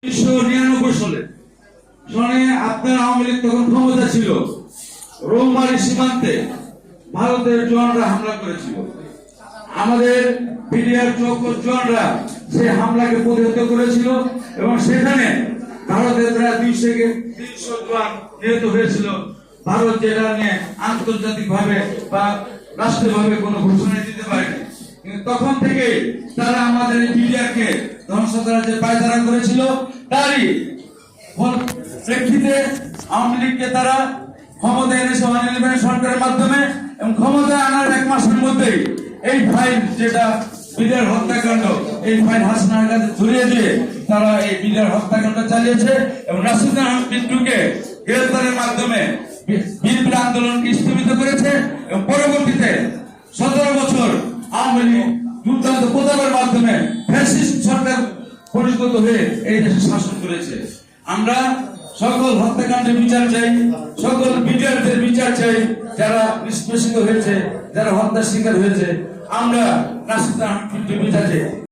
1999 সালে আপনার আওয়ামী লীগ তখন ক্ষমতা ছিল। রৌমারী সীমান্তে ভারতের জওয়ানরা হামলা করেছিল। আমাদের বিডিআর জওয়ানরা সেই হামলাকে প্রতিহত করেছিল এবং সেখানে ভারতের প্রায় 200 থেকে 300 জওয়ান নিহত হয়েছিল। ভারত যেটা নিয়ে আন্তর্জাতিক ভাবে বা রাষ্ট্রীয়ভাবে কোনো ঘোষণা দিতে পারেনি, কিন্তু তখন থেকে তারা আমাদের বিডিআরকে ধ্বংস করার যে পায়তারা করেছিল, তারই প্রেক্ষিতে আওয়ামী লীগকে তারা ক্ষমতা এনেছে 111 সরকারের মাধ্যমে এবং ক্ষমতায় আনার 1 মাসের মধ্যেই এই ফাইল, যেটা বিডিআর হত্যাকাণ্ড, এই ফাইল হাসিনার কাছে ধরিয়ে দিয়ে তারা এই বিডিআর হত্যাকাণ্ড চালিয়েছে এবং রাশিদ আহমেদ পিন্টুকে গ্রেফতারের মাধ্যমে বিএনপির আন্দোলনকে স্থগিত করেছে এবং পরবর্তীতে 17 বছর আওয়ামী লীগ দুর্দান্ত প্রতাপের মাধ্যমে ফ্যাসিস্ট সরকার পরিণত হয়ে এই দেশে শাসন করেছে। আমরা সকল হত্যাকাণ্ডের বিচার চাই, সকল বিডিআরদের বিচার চাই, যারা নিষ্পেষিত হয়েছে, যারা হত্যার শিকার হয়েছে। আমরা রাশিদ আহমেদ পিন্টুর বিচার চাই।